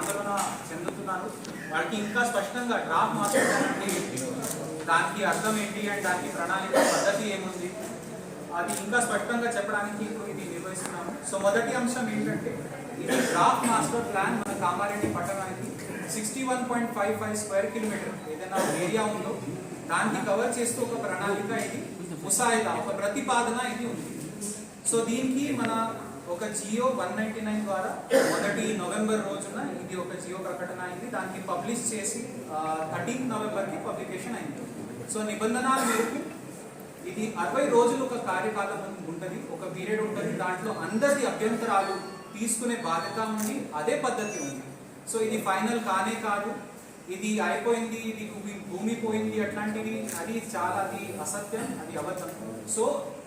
ఆందోళన చెందుతున్నారు. వాళ్ళకి ఇంకా స్పష్టంగా డ్రాఫ్ట్ మాస్టర్ ప్లాన్ అంటే ఏంటి, దానికి అర్థం ఏంటి అండ్ దానికి ప్రణాళిక పద్ధతి ఏముంది అది ఇంకా స్పష్టంగా చెప్పడానికి ఇప్పుడు ఇది నిర్వహిస్తున్నాము. సో మొదటి అంశం ఏంటంటే ఇది డ్రాఫ్ట్ మాస్టర్ ప్లాన్ మన కామారెడ్డి పట్టణానికి 61.55 స్క్వేర్ కిలోమీటర్ ఏదైనా ఏరియా ఉందో దాన్ని కవర్ చేస్తూ ఒక ప్రణాళిక ఇది ముసాయిదా ఒక ప్రతిపాదన ఇది ఉంది. సో దీనికి మన ఒక జియో 199 ద్వారా 1 నవంబర్ రోజున ఇది ఒక జియో ప్రకటన అయింది. దానికి పబ్లిష్ చేసి 13 నవంబర్కి పబ్లికేషన్ అయింది. సో నిబంధనల మేరకు ఇది 60 రోజులు ఒక కార్యకాలం ఉంటుంది, ఒక పీరియడ్ ఉంటుంది. దాంట్లో అందరి అభ్యంతరాలు తీసుకునే బాధ్యత ఉంది, అదే పద్ధతి ఉంది. సో ఇది ఫైనల్ కానే కాదు, ఇది అయిపోయింది, ఇది భూమి పోయింది అట్లాంటివి అది చాలా అది అసత్యం, అది అబద్ధం. సో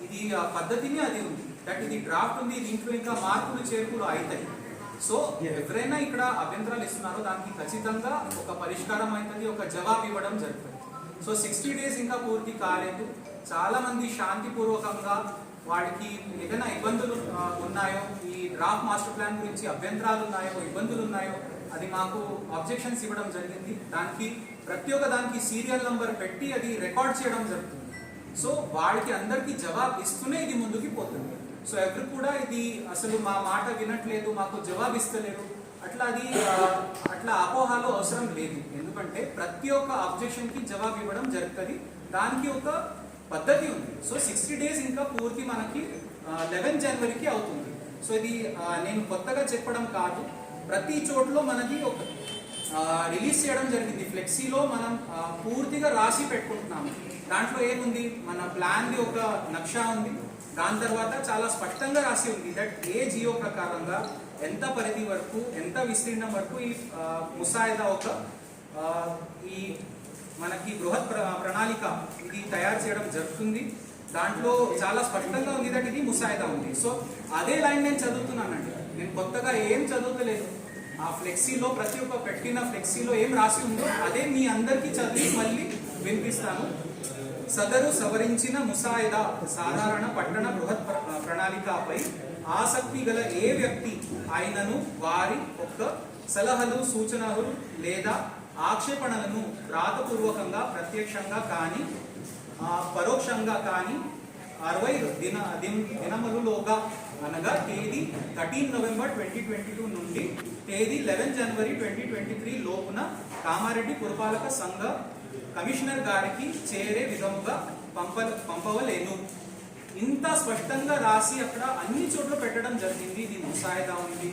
ఇది పద్ధతిని అది ఉంది, దట్ ఇది డ్రాఫ్ట్ ఉంది, దీంట్లో ఇంకా మార్పులు చేర్పులు అవుతాయి. సో ఎవరైనా ఇక్కడ అభ్యంతరాలు ఇస్తున్నారో దానికి ఖచ్చితంగా ఒక పరిష్కారం అవుతుంది, ఒక జవాబు ఇవ్వడం జరుగుతుంది. సో 60 డేస్ ఇంకా పూర్తి కాలేదు. చాలా మంది శాంతిపూర్వకంగా వాడికి ఏదైనా ఇబ్బందులు ఉన్నాయో, ఈ డ్రాఫ్ట్ మాస్టర్ ప్లాన్ గురించి అభ్యంతరాలు ఉన్నాయో, ఇబ్బందులు ఉన్నాయో అది మాకు అబ్జెక్షన్స్ ఇవ్వడం జరిగింది. దానికి ప్రతి ఒక్క దానికి సీరియల్ నంబర్ పెట్టి అది రికార్డ్ చేయడం జరుగుతుంది. సో వాడికి అందరికీ జవాబు ఇస్తూనే ఇది ముందుకు పోతుంది. సో ఎవరు కూడా ఇది అసలు మా మాట వినట్లేదు, మాకు జవాబు ఇస్తలేరు అట్లా అపోహలు అవసరం లేదు. ఎందుకంటే ప్రతి ఒక్క అబ్జెక్షన్కి జవాబు ఇవ్వడం జరుగుతుంది, దానికి ఒక పద్ధతి ఉంది. సో 60 డేస్ ఇంకా పూర్తి మనకి 11 జనవరికి అవుతుంది. సో ఇది నేను కొత్తగా చెప్పడం కాదు, ప్రతి చోట్లో మనకి ఒక రిలీజ్ చేయడం జరిగింది. ఫ్లెక్సీలో మనం పూర్తిగా రాసి పెట్టుకుంటున్నాము. దాంట్లో ఏముంది, మన ప్లాన్ది ఒక నక్షా ఉంది, దాని తర్వాత చాలా స్పష్టంగా రాసి ఉంది దట్ ఏ జియో ప్రకారంగా ఎంత పరిధి వరకు ఎంత విస్తీర్ణం వరకు ఈ ముసాయిదా ఒక ఈ మనకి బృహత్ ప్రణాళిక ఇది తయారు చేయడం జరుగుతుంది. దాంట్లో చాలా స్పష్టంగా ఉంది దట్ ఇది ముసాయిదా ఉంది. సో అదే లైన్ నేను చదువుతున్నానండి, నేను కొత్తగా ఏం చదువుతలేదు. ఆ ఫ్లెక్సీలో ప్రతి ఒక్క పెట్టిన ఫ్లెక్సీలో ఏం రాసి ఉందో అదే మీ అందరికీ చదివి మళ్ళీ వినిపిస్తాను. సదరు సవరించిన ముసాయిదా సాధారణ పట్టణ బృహత్ ప్రణాళికపై ఆసక్తి గల ఏ వ్యక్తి అయినను వారి ఒక్క సలహాలు సూచనలు లేదా ఆక్షేపణలను వ్రాతపూర్వకంగా ప్రత్యక్షంగా కానీ పరోక్షంగా కానీ 60 దినములులోగా అనగా తేదీ 13 నవంబర్ 2022 నుండి తేదీ 11 జనవరి 2023 లోపున కామారెడ్డి పురపాలక సంఘ కమిషనర్ గారికి చేరే విధముగా పంపవలేను. ఇంత స్పష్టంగా రాసి అక్కడ అన్ని చోట్ల పెట్టడం జరిగింది. ఇది ముసాయిదా ఉంది,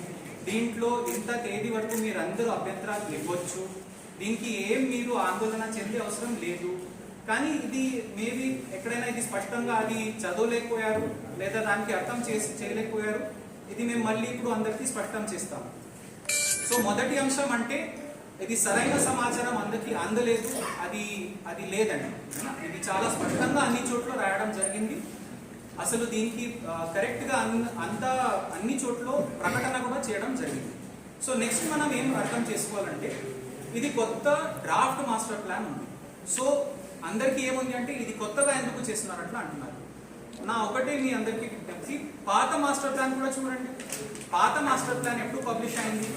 దీంట్లో ఇంత తేదీ వరకు మీరు అందరూ అభ్యంతరాలు ఇవ్వచ్చు, దీనికి ఏం మీరు ఆందోళన చెందే అవసరం లేదు. కానీ ఇది మేబీ ఎక్కడైనా ఇది స్పష్టంగా అది చదవలేకపోయారు లేదా దానికి అర్థం చేయలేకపోయారు, ఇది మేము మళ్ళీ ఇప్పుడు అందరికీ స్పష్టం చేస్తాం. సో మొదటి అంశం అంటే ఇది సరైన సమాచారం అందరికీ అందలేదు, అది లేదండి. ఇది చాలా స్పష్టంగా అన్ని చోట్ల రాయడం జరిగింది. అసలు దీనికి కరెక్ట్గా అన్ని చోట్ల ప్రకటన కూడా చేయడం జరిగింది. సో నెక్స్ట్ మనం ఏం అర్థం చేసుకోవాలంటే ఇది కొత్త డ్రాఫ్ట్ మాస్టర్ ప్లాన్ ఉంది. సో అందరికీ ఏముంది అంటే ఇది కొత్తగా ఎందుకు చేస్తున్నారు అట్లా అంటున్నారు. నా ఒకటే మీ అందరికీ విజ్ఞప్తి, పాత మాస్టర్ ప్లాన్ కూడా చూడండి. పాత మాస్టర్ ప్లాన్ ఎప్పుడు పబ్లిష్ అయింది,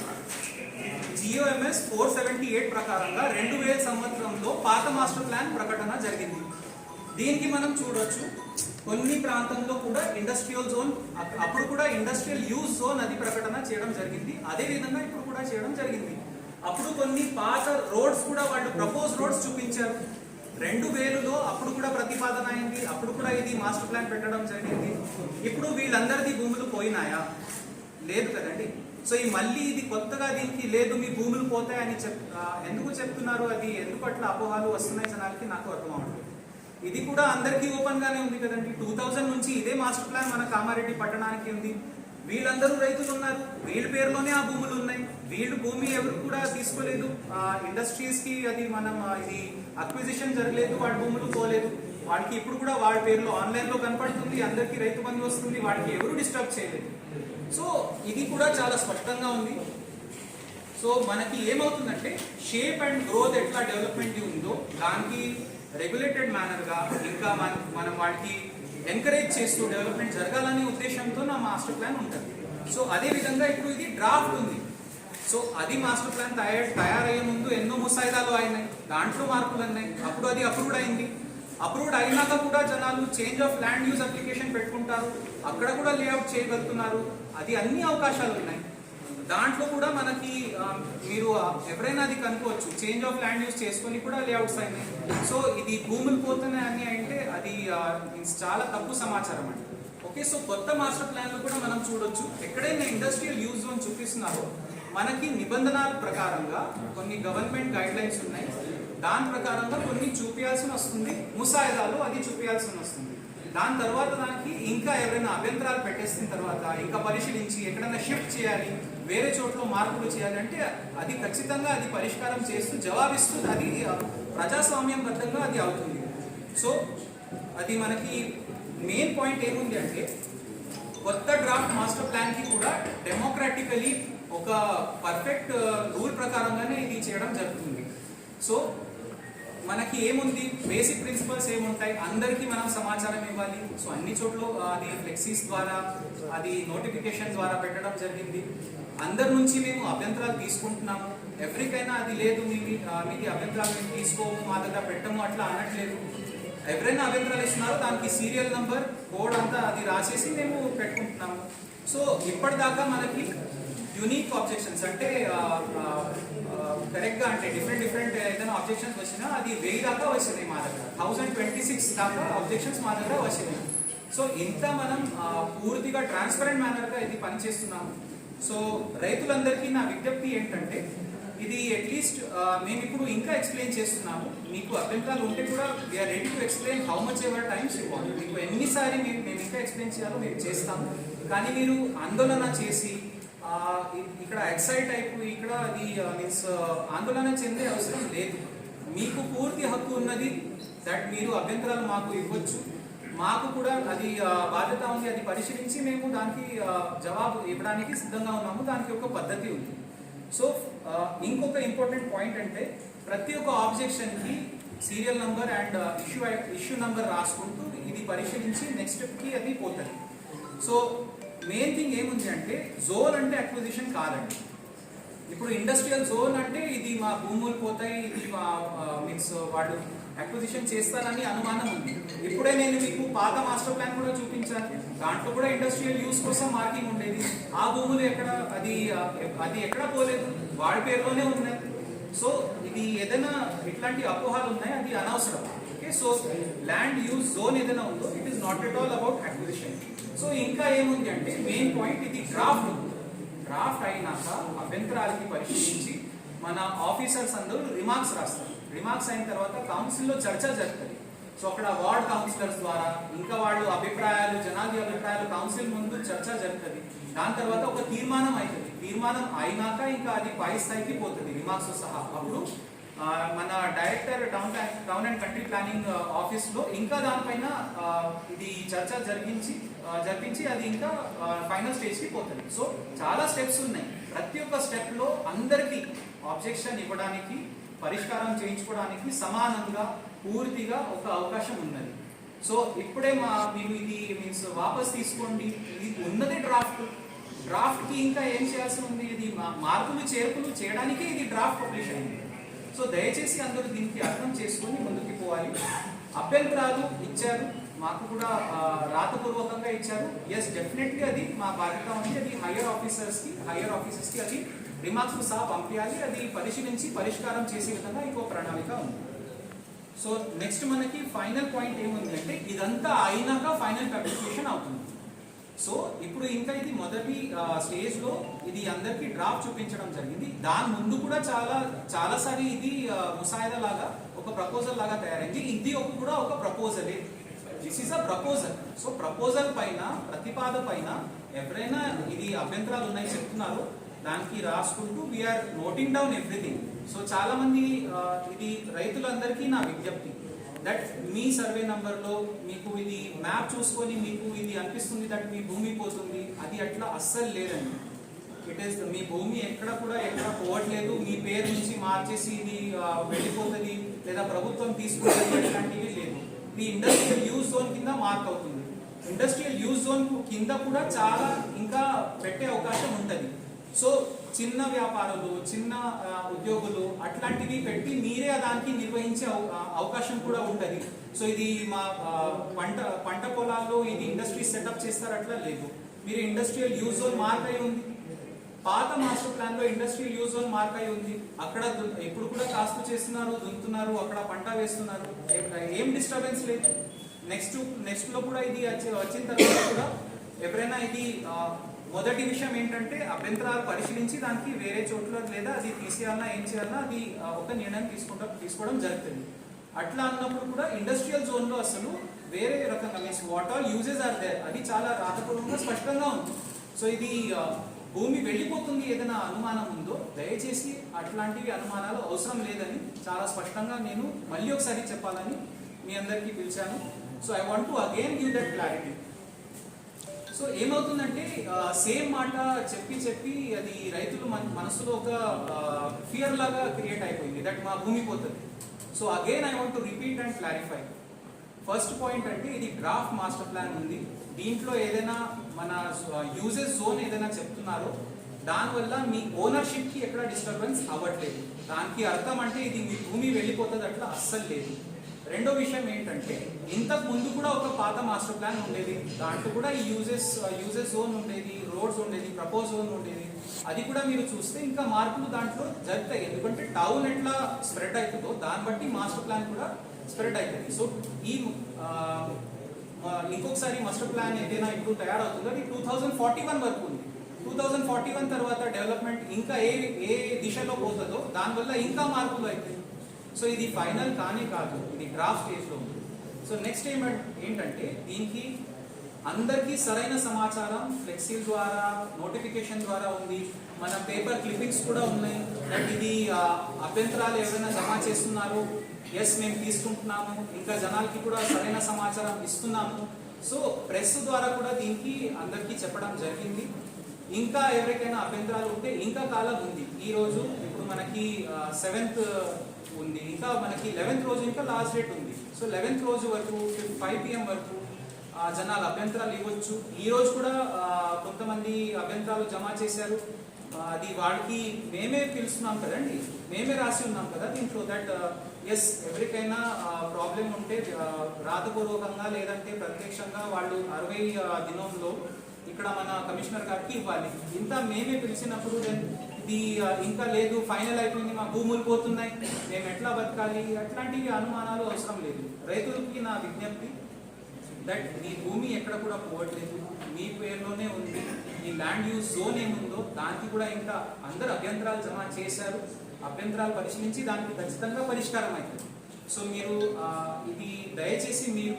GOMS 478 ప్రకారంగా 2000 సంవత్సరంలో పాత మాస్టర్ ప్లాన్ ప్రకటన జరిగింది. దీనికి మనం చూడొచ్చు కొన్ని ప్రాంతంలో కూడా ఇండస్ట్రియల్ జోన్, అప్పుడు కూడా ఇండస్ట్రియల్ యూజ్ జోన్ అది ప్రకటన చేయడం జరిగింది. అదే విధంగా ఇప్పుడు కూడా చేయడం జరిగింది. అప్పుడు కొన్ని పాత రోడ్స్ కూడా వాళ్ళు ప్రపోజ్ రోడ్స్ చూపించారు 2000లో, అప్పుడు కూడా ప్రతిపాదన అయింది, అప్పుడు కూడా ఇది మాస్టర్ ప్లాన్ పెట్టడం జరిగింది. ఇప్పుడు వీళ్ళందరిది భూములు పోయినాయా? లేదు కదండి. సో ఈ మళ్ళీ ఇది కొత్తగా దీనికి లేదు మీ భూములు పోతాయని ఎందుకు చెప్తున్నారు, అది ఎందుకు అట్లా అపోహాలు వస్తున్నాయి జనాలకి నాకు అర్థం అవ్వట్లేదు. ఇది కూడా అందరికీ ఓపెన్ గానే ఉంది కదండి. 2000 నుంచి ఇదే మాస్టర్ ప్లాన్ మన కామారెడ్డి పట్టణానికి ఉంది. వీళ్ళందరూ రైతులు ఉన్నారు, వీళ్ళ పేరులోనే ఆ భూములు ఉన్నాయి, వీళ్ళు భూమి ఎవరు కూడా తీసుకోలేదు. ఇండస్ట్రీస్ కి అది మనం ఇది అక్విజిషన్ జరగలేదు, వాడి భూములు పోలేదు. వాడికి ఇప్పుడు కూడా వాడి పేరులో ఆన్లైన్ లో కనపడుతుంది, అందరికీ రైతు బంధు వస్తుంది, వాడికి ఎవరు డిస్టర్బ్ చేయలేదు. సో ఇది కూడా చాలా స్పష్టంగా ఉంది. సో మనకి ఏమవుతుందంటే షేప్ అండ్ గ్రోత్ ఎట్లా డెవలప్మెంట్ ఉందో దానికి రెగ్యులేటెడ్ మేనర్గా ఇంకా మనం వాడికి ఎంకరేజ్ చేస్తూ డెవలప్మెంట్ జరగాలనే ఉద్దేశంతో నా మాస్టర్ ప్లాన్ ఉంటుంది. సో అదే విధంగా ఇప్పుడు ఇది డ్రాఫ్ట్ ఉంది. సో అది మాస్టర్ ప్లాన్ తయారయ్యే ముందు ఎన్నో ముసాయిదాలు అయినాయి, దాంట్లో మార్పులు ఉన్నాయి, అప్పుడు అది అప్రూవ్డ్ అయింది. అప్రూవ్డ్ అయినాక కూడా జనాలు change of land use application పెట్టుకుంటారు, అక్కడ కూడా లేఅవుట్ చేయగలుగుతున్నారు, అది అన్ని అవకాశాలు ఉన్నాయి. దాంట్లో కూడా మనకి మీరు ఎవరైనా అది కనుక్కోవచ్చు, చేంజ్ ఆఫ్ ల్యాండ్ యూజ్ చేసుకొని కూడా లేఅవుట్స్ అయినాయి. సో ఇది భూములు పోతున్నాయి అని అంటే అది చాలా తప్పు సమాచారం అండి. ఓకే, సో కొత్త మాస్టర్ ప్లాన్లు కూడా మనం చూడొచ్చు. ఎక్కడైనా ఇండస్ట్రియల్ యూజ్ జోన్ చూపిస్తున్నారో మనకి నిబంధనల ప్రకారంగా కొన్ని గవర్నమెంట్ గైడ్ లైన్స్ ఉన్నాయి, దాని ప్రకారంగా కొన్ని చూపించాల్సి వస్తుంది, ముసాయిదాలు అది చూపించాల్సి వస్తుంది. దాని తర్వాత దానికి ఇంకా ఎవరైనా అభ్యంతరాలు పెట్టేసిన తర్వాత ఇంకా పరిశీలించి ఎక్కడైనా షిఫ్ట్ చేయాలి, వేరే చోట్ల మార్పులు చేయాలి అంటే అది ఖచ్చితంగా అది పరిష్కారం చేస్తూ జవాబిస్తూ అది ప్రజాస్వామ్యబద్ధంగా అది అవుతుంది. సో అది మనకి మెయిన్ పాయింట్ ఏముంది అంటే కొత్త డ్రాఫ్ట్ మాస్టర్ ప్లాన్కి కూడా డెమోక్రాటికలీ ఒక పర్ఫెక్ట్ రూల్ ప్రకారంగానే ఇది చేయడం జరుగుతుంది. సో మనకి ఏముంది, బేసిక్ ప్రిన్సిపల్స్ ఏముంటాయి, అందరికీ మనం సమాచారం ఇవ్వాలి. సో అన్ని చోట్ల అది ఫ్లెక్సీస్ ద్వారా అది నోటిఫికేషన్ ద్వారా పెట్టడం జరిగింది. అందరి నుంచి మేము అభ్యంతరాలు తీసుకుంటున్నాము, ఎవరికైనా అది లేదు మీకు అభ్యంతరాలు మేము తీసుకోము మా దగ్గర పెట్టము అట్లా అనట్లేదు. ఎవరైనా అభ్యంతరాలు ఇస్తున్నారో దానికి సీరియల్ నంబర్ కోడ్ అంతా అది రాసేసి మేము పెట్టుకుంటున్నాము. సో ఇప్పటిదాకా మనకి యూనిక్ ఆబ్జెక్షన్స్ అంటే కరెక్ట్గా అంటే డిఫరెంట్ ఏదైనా ఆబ్జెక్షన్స్ వచ్చినా అది 1000 దాకా వచ్చినాయి మా దగ్గర, 1026 దాకా ఆబ్జెక్షన్స్ మా దగ్గర వచ్చినాయి. సో ఇంత మనం పూర్తిగా ట్రాన్స్పరెంట్ మేనర్గా ఇది పనిచేస్తున్నాము. సో రైతులందరికీ నా విజ్ఞప్తి ఏంటంటే ఇది అట్లీస్ట్ మేము ఇప్పుడు ఇంకా ఎక్స్ప్లెయిన్ చేస్తున్నాము, మీకు అభ్యంతరాలు ఉంటే కూడా we're ready to explain how much ever times you want. మీకు ఎన్నిసారి మేము ఇంకా ఎక్స్ప్లెయిన్ చేయాలో మేము చేస్తాము, కానీ మీరు ఆందోళన చేసి ఇక్కడ ఎక్సైట్ అయిపోయి ఇక్కడ అది మీన్స్ ఆందోళన చెందే అవసరం లేదు. మీకు పూర్తి హక్కు ఉన్నది దట్ మీరు అభ్యంతరాలు మాకు ఇవ్వచ్చు, మాకు కూడా అది బాధ్యత ఉంది, అది పరిశీలించి మేము దానికి జవాబు ఇవ్వడానికి సిద్ధంగా ఉన్నాము, దానికి ఒక పద్ధతి ఉంది. సో ఇంకొక ఇంపార్టెంట్ పాయింట్ అంటే ప్రతి ఒక్క ఆబ్జెక్షన్కి serial number and issue number రాసుకుంటూ ఇది పరిశీలించి నెక్స్ట్ స్టెప్కి అది పోతుంది. సో మెయిన్ థింగ్ ఏముంది అంటే జోన్ అంటే అక్విజిషన్ కాదండి. ఇప్పుడు ఇండస్ట్రియల్ జోన్ అంటే ఇది మా భూములు పోతాయి, ఇది మా మీన్స్ వాళ్ళు అక్విజిషన్ చేస్తారని అనుమానం ఉంది. ఇప్పుడే నేను మీకు పాత మాస్టర్ ప్లాన్ కూడా చూపించాను, దాంట్లో కూడా ఇండస్ట్రియల్ యూస్ కోసం మార్కింగ్ ఉండేది. ఆ భూములు ఎక్కడ అది ఎక్కడ పోలేదు, వాడి పేరులోనే ఉన్నాయి. సో ఇది ఏదైనా ఇట్లాంటి అపోహాలు ఉన్నాయి, అది అనవసరం. Okay, so land use zone ఏదైనా ఉందో it is not at all about acquisition. So ఇంకా ఏముంది అంటే మెయిన్ పాయింట్ ఇది డ్రాఫ్ట్ అయినాక అభ్యంతరాలకి పరిశీలించి మన ఆఫీసర్స్ అందరూ రిమార్క్స్ రాస్తారు. రిమార్క్స్ అయిన తర్వాత కౌన్సిల్లో చర్చ జరుగుతుంది. సో అక్కడ వార్డ్ కౌన్సిలర్స్ ద్వారా ఇంకా వాళ్ళు అభిప్రాయాలు జనాది అభిప్రాయాలు కౌన్సిల్ ముందు చర్చ జరుగుతుంది. దాని తర్వాత ఒక తీర్మానం అవుతుంది. తీర్మానం అయినాక ఇంకా అది పై స్థాయికి పోతుంది రిమార్క్స్ సహా. అప్పుడు మన director town and country planning ఆఫీస్లో ఇంకా దానిపైన ఇది చర్చ జరిపించి అది ఇంకా ఫైనల్ స్టేజ్కి పోతుంది. సో చాలా స్టెప్స్ ఉన్నాయి. ప్రతి ఒక్క స్టెప్లో అందరికీ ఆబ్జెక్షన్ ఇవ్వడానికి పరిష్కారం చేయించుకోవడానికి సమానంగా పూర్తిగా ఒక అవకాశం ఉన్నది. సో ఇప్పుడే మీరు ఇది మీన్స్ వాపస్ తీసుకోండి, ఇది ఉన్నది డ్రాఫ్ట్కి ఇంకా ఏం చేయాల్సి ఉంది, ఇది మార్పులు చేర్పులు చేయడానికే ఇది డ్రాఫ్ట్ పబ్లిష్ అయింది. సో దయచేసి అందరూ దీనికి అర్థం చేసుకొని ముందుకు పోవాలి. అభ్యంతరాలు ఇచ్చారు, మాకు కూడా రాతపూర్వకంగా ఇచ్చారు. ఎస్, డెఫినెట్లీ అది మా బాధ్యత ఉంది. అది హయ్యర్ ఆఫీసర్స్కి అది రిమార్క్స్ సహా పంపించాలి. అది పరిశీలించి పరిష్కారం చేసే విధంగా ఇంకో ప్రణాళిక ఉంది. సో నెక్స్ట్ మనకి ఫైనల్ పాయింట్ ఏముంది అంటే ఇదంతా అయినాక ఫైనల్ పబ్లికేషన్ అవుతుంది. సో ఇప్పుడు ఇంకా ఇది మొదటి స్టేజ్లో ఇది అందరికీ డ్రాఫ్ట్ చూపించడం జరిగింది. దాని ముందు కూడా చాలాసారి ఇది ముసాయిదా లాగా ఒక ప్రపోజల్ లాగా తయారైంది. ఇది కూడా ఒక ప్రపోజలే, this is a proposal. So proposal పైన ప్రతిపాదన పైన ఎవరైనా ఇది అభ్యంతరాలు ఉన్నాయి చెప్తున్నారో దానికి రాసుకుంటూ we're noting down everything. So చాలా మంది ఇది రైతులందరికీ నా విజ్ఞప్తి దట్ మీ సర్వే నంబర్లో మీకు ఇది మ్యాప్ చూసుకొని మీకు ఇది అనిపిస్తుంది దట్ మీ భూమి పోతుంది, అది అట్లా అస్సలు లేదండి. ఇట్ ఈస్ మీ భూమి ఎక్కడ పోవట్లేదు, మీ పేరు నుంచి మార్చేసి ఇది వెళ్ళిపోతుంది లేదా ప్రభుత్వం తీసుకుంటుంది అట్లాంటివి లేదు. ఇది ఇండస్ట్రియల్ యూజ్ జోన్ కింద మార్క్ అవుతుంది. ఇండస్ట్రియల్ యూజ్ జోన్ కింద కూడా చాలా ఇంకా పెట్టే అవకాశం ఉంటుంది. సో చిన్న వ్యాపారులు, చిన్న ఉద్యోగులు అట్లాంటివి పెట్టి మీరే దానికి నిర్వహించే అవకాశం కూడా ఉంటుంది. సో ఇది మా పంట పొలాల్లో ఇది ఇండస్ట్రీ సెటప్ చేస్తారు అట్లా లేదు. మీరు ఇండస్ట్రియల్ యూజ్ జోన్ మార్క్ అయి ఉంది. పాత మాస్టర్ ప్లాన్ లో ఇండస్ట్రియల్ యూజ్ జోన్ మార్క్ అయి ఉంది. అక్కడ ఇప్పుడు కూడా కాస్తు చేస్తున్నారు, దున్నుతున్నారు, అక్కడ పంట వేస్తున్నారు, ఏం డిస్టర్బెన్స్ లేదు. నెక్స్ట్ లో కూడా ఇది వచ్చిన తర్వాత కూడా ఎవరైనా ఇది మొదటి విషయం ఏంటంటే అభ్యంతరాలు పరిశీలించి దానికి వేరే చోట్ల లేదా అది తీసేయాలన్నా ఏం చేయాలన్నా అది ఒక నిర్ణయం తీసుకోవడం జరుగుతుంది. అట్లా అన్నప్పుడు కూడా ఇండస్ట్రియల్ జోన్ లో అసలు వేరే రకంగా means what all uses are there అది చాలా రాతపూర్వకంగా స్పష్టంగా ఉంది. సో ఇది భూమి వెళ్ళిపోతుంది ఏదైనా అనుమానం ఉందో దయచేసి అట్లాంటివి అనుమానాలు అవసరం లేదని చాలా స్పష్టంగా నేను మళ్ళీ ఒకసారి చెప్పాలని మీ అందరికీ పిలిచాను. So I want to again give that clarity. So ఏమవుతుందంటే సేమ్ మాట చెప్పి అది రైతులు మనసులో ఒక ఫియర్ లాగా క్రియేట్ అయిపోయింది దట్ మా భూమి పోతుంది. So again I want to repeat and clarify. First point అంటే ఇది డ్రాఫ్ట్ మాస్టర్ ప్లాన్ ఉంది. దీంట్లో ఏదైనా మన యూజెస్ జోన్ ఏదైనా చెప్తున్నారో దానివల్ల మీ ఓనర్షిప్ కి ఎక్కడ డిస్టర్బెన్స్ అవ్వట్లేదు. దానికి అర్థం అంటే ఇది మీ భూమి వెళ్ళిపోతుంది అట్లా అస్సలు లేదు. రెండో విషయం ఏంటంటే ఇంతకు ముందు కూడా ఒక పాత మాస్టర్ ప్లాన్ ఉండేది. దాంట్లో కూడా ఈ యూజెస్ జోన్ ఉండేది, రోడ్స్ ఉండేది, ప్రపోజ్ జోన్ ఉండేది. అది కూడా మీరు చూస్తే ఇంకా మార్పులు దాంట్లో జరుగుతాయి. ఎందుకంటే టౌన్ ఎట్లా స్ప్రెడ్ అవుతుందో దాన్ని బట్టి మాస్టర్ ప్లాన్ కూడా స్ప్రెడ్ అవుతుంది. సో ఈ ఇంకొకసారి మాస్టర్ ప్లాన్ ఏదైనా ఇప్పుడు తయారవుతుందో అది 2041 వరకు ఉంది. 2041 తర్వాత డెవలప్మెంట్ ఇంకా ఏ దిశలో పోతుందో దానివల్ల ఇంకా మార్పులు అవుతాయి. సో ఇది ఫైనల్ కానీ కాదు, ఇది డ్రాఫ్ట్ స్టేజ్లో ఉంది. సో నెక్స్ట్ ఏంటంటే దీనికి అందరికీ సరైన సమాచారం ఫ్లెక్సీల ద్వారా నోటిఫికేషన్ ద్వారా ఉంది. మన పేపర్ క్లిప్పింగ్స్ కూడా ఉన్నాయి. ఇది అభ్యంతరాలు ఎవరైనా జమ చేస్తున్నారు, ఎస్ మేము తీసుకుంటున్నాము, ఇంకా జనాలకి కూడా సరైన సమాచారం ఇస్తున్నాము. సో ప్రెస్ ద్వారా కూడా దీనికి అందరికీ చెప్పడం జరిగింది. ఇంకా ఎవరికైనా అభ్యంతరాలు ఉంటే ఇంకా కాలం ఉంది. ఈ రోజు ఇప్పుడు మనకి 7th ఉంది, ఇంకా మనకి 11th రోజు ఇంకా లాస్ట్ డేట్ ఉంది. సో 11th రోజు వరకు 5 PM వరకు జనాలు అభ్యంతరాలు ఇవ్వచ్చు. ఈ రోజు కూడా కొంతమంది అభ్యంతరాలు జమ చేశారు. అది వాడికి మేమే పిలుస్తున్నాం కదండి, మేమే రాసి ఉన్నాం కదా దీంట్లో దట్ ఎస్ ఎవరికైనా ప్రాబ్లం ఉంటే రాతపూర్వకంగా లేదంటే ప్రత్యక్షంగా వాళ్ళు 60 దినంలో ఇక్కడ మన కమిషనర్ గారికి ఇవ్వాలి. ఇంత మేమే పిలిచినప్పుడు ఇది ఇంకా లేదు, ఫైనల్ అయిపోయింది, మా భూములు పోతున్నాయి, మేము ఎట్లా బతకాలి, అట్లాంటివి అనుమానాలు అవసరం లేదు. రైతులకి నా విజ్ఞప్తి దట్ మీ భూమి ఎక్కడ కూడా పోవట్లేదు, మీ పేరులోనే ఉంది. ఈ ల్యాండ్ యూజ్ జోన్ ఏముందో దానికి కూడా ఇంకా అందరు అభ్యంతరాలు జమ చేశారు. అభ్యంతరాలు పరిశీలించి దానికి ఖచ్చితంగా పరిష్కారం అవుతుంది. సో మీరు ఇది దయచేసి మీరు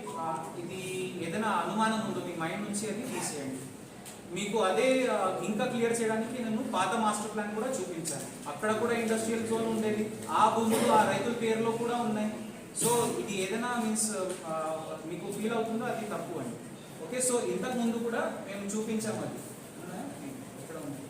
ఇది ఏదైనా అనుమానం ఉందో మీ మైండ్ నుంచి అది తీసేయండి. మీకు అదే ఇంకా క్లియర్ చేయడానికి నేను పాత మాస్టర్ ప్లాన్ కూడా చూపించాను. అక్కడ కూడా ఇండస్ట్రియల్ జోన్ ఉండేది, ఆ భూములు ఆ రైతుల పేరులో కూడా ఉన్నాయి. సో ఇది ఏదైనా మీన్స్ మీకు ఫీల్ అవుతుందో అది తప్పు అండి. ఓకే, సో ఇంతకు ముందు కూడా మేము చూపించాము. అది ఇక్కడ ఉంది.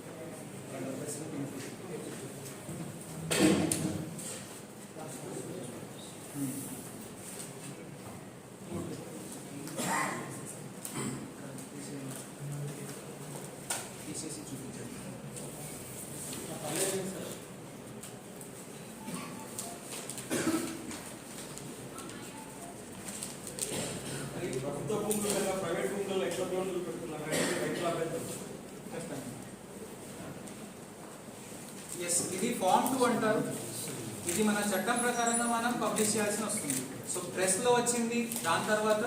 తీసేసి చూపించండి. ప్రభుత్వ భూములు కన్నా ప్రైవేట్ భూములలో ఎక్కువ గ్రౌండ్లు పెడుతున్నారు. ఎస్, ఇది ఫార్మ్ 2 అంటారు. ఇది మన చట్టం ప్రకారంగా మనం పబ్లిష్ చేయాల్సి వస్తుంది. సో ప్రెస్ లో వచ్చింది, దాని తర్వాత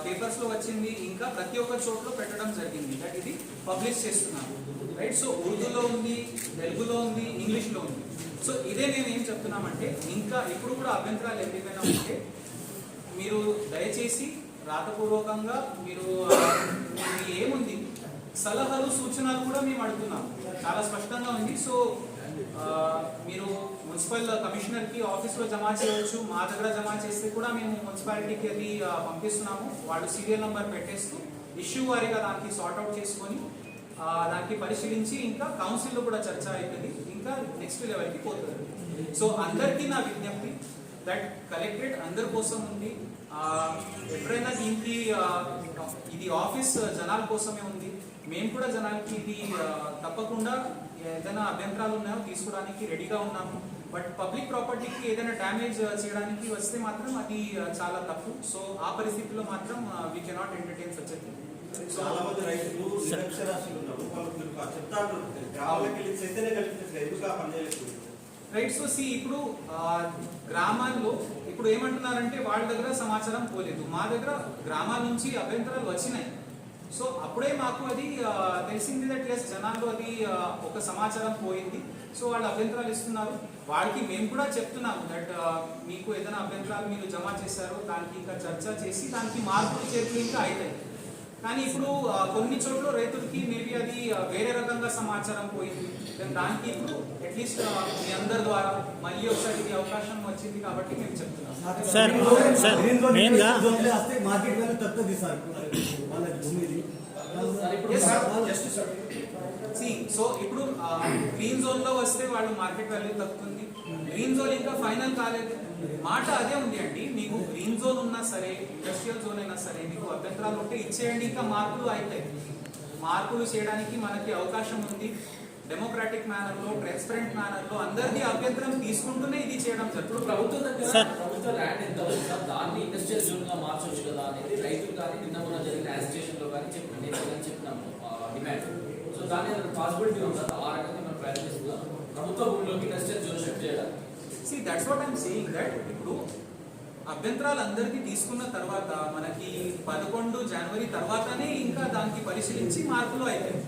పేపర్స్ లో వచ్చింది, ఇంకా ప్రతి ఒక్క చోట్ల పెట్టడం జరిగింది. దట్ ఇది పబ్లిష్ చేస్తున్నాము, రైట్. సో ఉర్దూలో ఉంది, తెలుగులో ఉంది, ఇంగ్లీష్లో ఉంది. సో ఇదే మేము ఏం చెప్తున్నామంటే ఇంకా ఇప్పుడు కూడా అభ్యంతరాలు ఏమైనా ఉంటే మీరు దయచేసి రాతపూర్వకంగా మీరు ఏముంది సలహాలు సూచనలు కూడా మేము అడుగుతున్నాం, చాలా స్పష్టంగా ఉంది. సో మీరు మున్సిపల్ కమిషనర్కి ఆఫీస్లో జమ చేయవచ్చు, మా దగ్గర జమ చేస్తే కూడా మేము మున్సిపాలిటీకి అది పంపిస్తున్నాము. వాళ్ళు సీరియల్ నెంబర్ పెట్టేస్తూ ఇష్యూ వారీగా దానికి సార్ట్అవుట్ చేసుకొని దానికి పరిశీలించి ఇంకా కౌన్సిల్లో కూడా చర్చ అవుతుంది, ఇంకా నెక్స్ట్ లెవెల్కి పోతుంది. సో అందరికీ నా విజ్ఞప్తి దట్ కలెక్టరేట్ అందరి కోసం ఉంది. ఎప్పుడైనా దీనికి ఇది ఆఫీస్ జనాల కోసమే ఉంది. మేము కూడా జనాలకి ఇది తప్పకుండా ఏదైనా అభ్యంతరాలు ఉన్నాయో తీసుకోవడానికి రెడీగా ఉన్నాము. బట్ పబ్లిక్ ప్రాపర్టీకి ఏదైనా డ్యామేజ్ చేయడానికి వస్తే మాత్రం అది చాలా తప్పు. సో ఆ పరిస్థితిలో మాత్రం we cannot entertain such a thing. చాలా మంది రైతులు నిరక్షరాస్యులు ఉన్నారు, వాళ్ళు చెప్తారు గ్రామాలకు వెళ్ళి చైతన్య కల్పించలేదు, ఎందుకు ఆ పని చేయలేదు? రైట్. సో ఇప్పుడు గ్రామాల్లో ఇప్పుడు ఏమంటున్నారంటే వాళ్ళ దగ్గర సమాచారం పోలేదు, మా దగ్గర గ్రామాల నుంచి అభ్యంతరాలు వచ్చినాయి. సో అప్పుడే మాకు అది తెలిసింది దట్ ఎస్ జనాల్లో అది ఒక సమాచారం పోయింది. సో వాళ్ళు అభ్యంతరాలు ఇస్తున్నారు. వాళ్ళకి మేము కూడా చెప్తున్నాము దట్ మీకు ఏదైనా అభ్యంతరాలు మీరు జమ చేశారో దానికి ఇంకా చర్చ చేసి దానికి మార్పులు చేర్పులు ఇంకా అవుతాయి. కానీ ఇప్పుడు కొన్ని చోట్ల రైతులకి మేబీ అది వేరే రకంగా సమాచారం పోయింది. దానికి ఇప్పుడు అట్లీస్ట్ మీ అందరి ద్వారా మళ్ళీ ఒకసారి ఇది అవకాశం వచ్చింది కాబట్టి మేము చెప్తున్నాం. మార్కెట్ వాల్యూ తక్కువ సార్ వాళ్ళ భూమిది. సో ఇప్పుడు గ్రీన్ జోన్ లో వస్తే వాళ్ళు మార్కెట్ వాల్యూ తగ్గుతుంది. గ్రీన్ జోన్ ఇంకా ఫైనల్ కాలేదు. మాట అదే ఉంది అండి, మీకు గ్రీన్ జోన్ ఉన్నా సరే ఇండస్ట్రియల్ జోన్ అయినా సరే మీకు అభ్యంతరాలు ఉంటే ఇచ్చేయండి, ఇంకా మార్పులు అవుతాయి. మార్పులు చేయడానికి మనకి అవకాశం ఉంది. డెమోక్రాటిక్ మేనర్ లో, ట్రాన్స్పరెంట్ మేనర్ లో అందరిది అభ్యంతరం తీసుకుంటూనే ఇది చేయడం జరుగుతుంది. ప్రభుత్వం దగ్గర ప్రభుత్వ ల్యాండ్ ఎంత ఉంది సార్, దాన్ని ఇండస్ట్రియల్ జోన్ గా మార్చొచ్చు కదా అనేది రైతులు కానీ నిన్న మొన్న జరిగిన యాజిటేషన్ లో కానీ చెప్పినాము డిమాండ్. సో దాని పాసిబిలిటీ ఉంది ఆ రకంగా మనం ప్రయత్నిస్తున్నాం ప్రభుత్వ భూమిలోకి ఇండస్ట్రియల్ జోన్ షిఫ్ట్ చేయడానికి. See, that's what I'm saying, that ఇప్పుడు అభ్యంతరాలు అందరికీ తీసుకున్న తర్వాత మనకి 11 జనవరి తర్వాతనే ఇంకా దానికి పరిశీలించి మార్పులు అవుతాయి.